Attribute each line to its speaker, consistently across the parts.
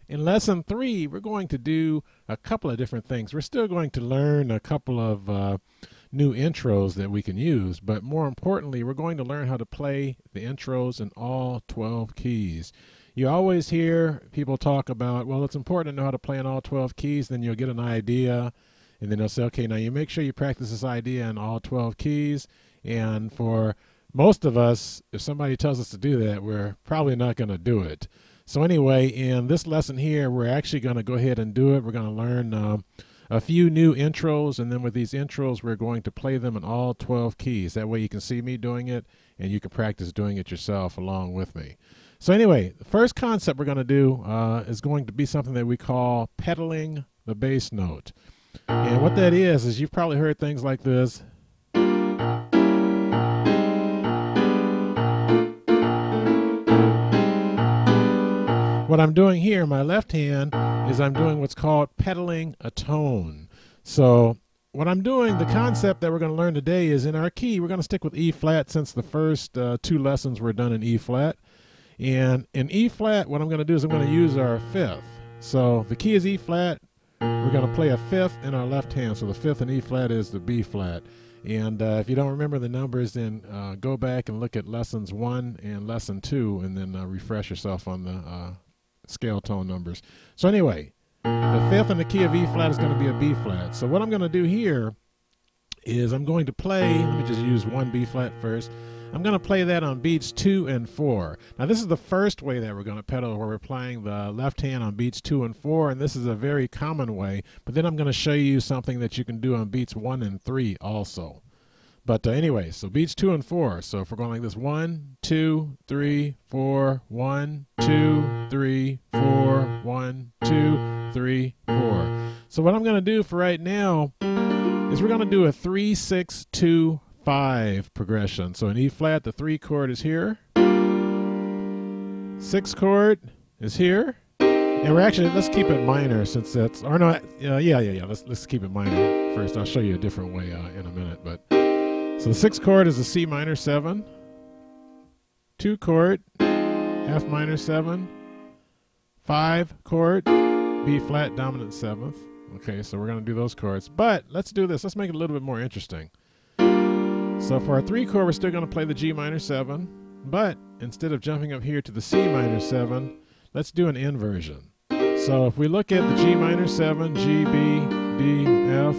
Speaker 1: In lesson 3, we're going to do a couple of different things. We're still going to learn a couple of new intros that we can use, but more importantly, we're going to learn how to play the intros in all 12 keys. You always hear people talk about, well, it's important to know how to play in all 12 keys, then you'll get an idea, and then they'll say, okay, now you make sure you practice this idea in all 12 keys, and for most of us, if somebody tells us to do that, we're probably not going to do it. So anyway, in this lesson here, we're actually going to go ahead and do it. We're going to learn a few new intros, and then with these intros, we're going to play them in all 12 keys. That way you can see me doing it, and you can practice doing it yourself along with me. So anyway, the first concept we're going to do is going to be something that we call pedaling the bass note. And what that is you've probably heard things like this. What I'm doing here in my left hand is I'm doing what's called pedaling a tone. So what I'm doing, the concept that we're going to learn today is in our key, we're going to stick with E flat since the first 2 lessons were done in E flat. And in E flat, what I'm going to do is I'm going to use our 5th. So the key is E flat. We're going to play a 5th in our left hand. So the 5th in E flat is the B flat. And if you don't remember the numbers, then go back and look at lessons 1 and lesson 2 and then refresh yourself on the scale tone numbers. So anyway, the 5th in the key of E flat is going to be a B flat. So what I'm going to do here is I'm going to play, let me just use one B flat first. I'm going to play that on beats 2 and 4. Now this is the first way that we're going to pedal, where we're playing the left hand on beats 2 and 4, and this is a very common way, but then I'm going to show you something that you can do on beats 1 and 3 also. But anyway, so beats 2 and 4. So if we're going like this, 1, 2, 3, 4, 1, 2, 3, 4, 1, 2, 3, 4. So what I'm going to do for right now is we're going to do a 3, 6, 2, 5 progression. So in E flat, the 3 chord is here. 6 chord is here. And we're actually, let's keep it minor since that's, or no, let's keep it minor first. I'll show you a different way in a minute, but. So the 6th chord is a C minor 7, 2 chord, F minor 7, 5 chord, B flat dominant 7th. Okay, so we're going to do those chords. But let's do this. Let's make it a little bit more interesting. So for our 3 chord, we're still going to play the G minor 7. But instead of jumping up here to the C minor 7, let's do an inversion. So if we look at the G minor 7, G, B, D, F,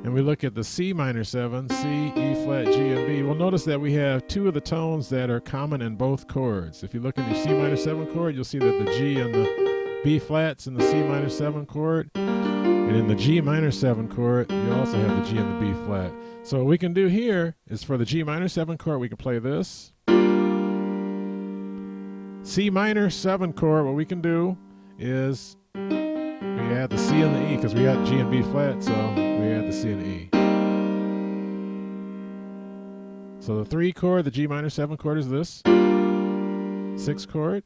Speaker 1: and we look at the C minor 7, C, E flat, G, and B, we'll notice that we have 2 of the tones that are common in both chords. If you look at the C minor 7 chord, you'll see that the G and the B flats in the C minor 7 chord. And in the G minor 7 chord, you also have the G and the B flat. So what we can do here is for the G minor 7 chord, we can play this. C minor 7 chord, what we can do is we add the C and the E because we got G and B flat, so we add the C and the E. So the 3 chord, the G minor 7 chord is this. 6 chord.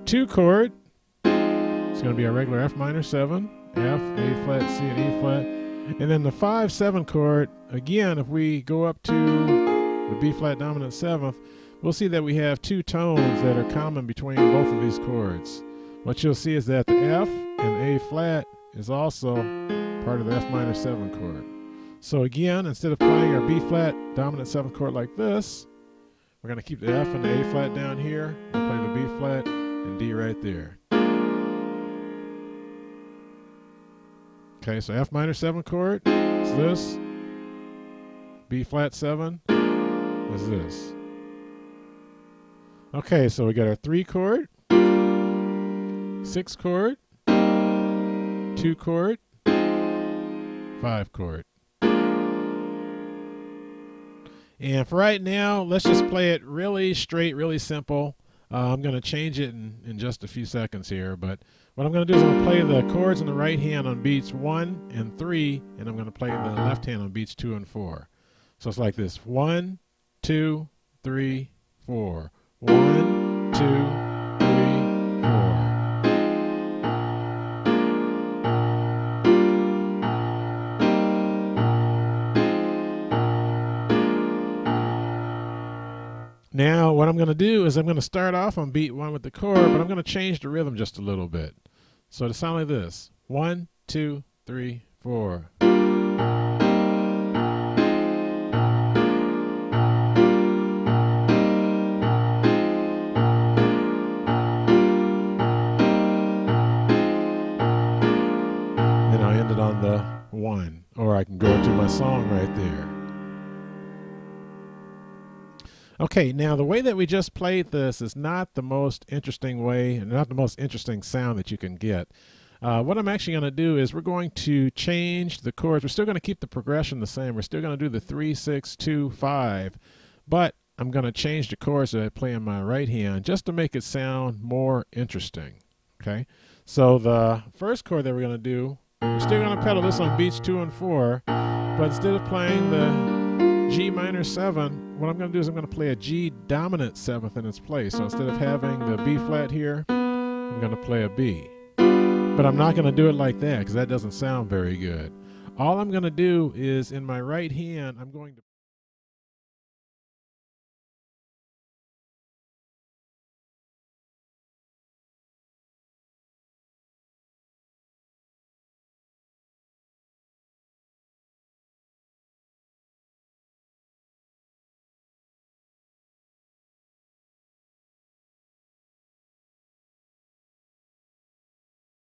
Speaker 1: 2 chord, it's going to be a regular F minor 7, F, A flat, C, and E flat. And then the 5, 7 chord, again, if we go up to the B flat dominant 7th, we'll see that we have 2 tones that are common between both of these chords. What you'll see is that the F and A flat is also part of the F minor 7 chord. So again, instead of playing our B flat dominant 7th chord like this, we're going to keep the F and the A flat down here. We'll play the B flat and D right there. Okay, so F minor 7 chord is this. B flat 7 is this. Okay, so we got our 3 chord, 6 chord, 2 chord, 5 chord. And for right now, let's just play it really straight, really simple. I'm going to change it in just a few seconds here, but what I'm going to do is I'm going to play the chords in the right hand on beats 1 and 3, and I'm going to play the left hand on beats 2 and 4. So it's like this: 1, 2, 3, 4. 1, 2, 3, 4. Now what I'm going to do is I'm going to start off on beat 1 with the chord, but I'm going to change the rhythm just a little bit. So to sound like this: 1, 2, 3, 4. Then I'll end it on the 1, or I can go into my song right there. Okay, now the way that we just played this is not the most interesting way, and not the most interesting sound that you can get. What I'm actually going to do is we're going to change the chords. We're still going to keep the progression the same. We're still going to do the 3, 6, 2, 5, but I'm going to change the chords that I play in my right hand just to make it sound more interesting. Okay, so the first chord that we're going to do, we're still going to pedal this on beats 2 and 4, but instead of playing the G minor 7, what I'm going to do is I'm going to play a G dominant 7th in its place. So instead of having the B flat here, I'm going to play a B. But I'm not going to do it like that because that doesn't sound very good. All I'm going to do is in my right hand, I'm going to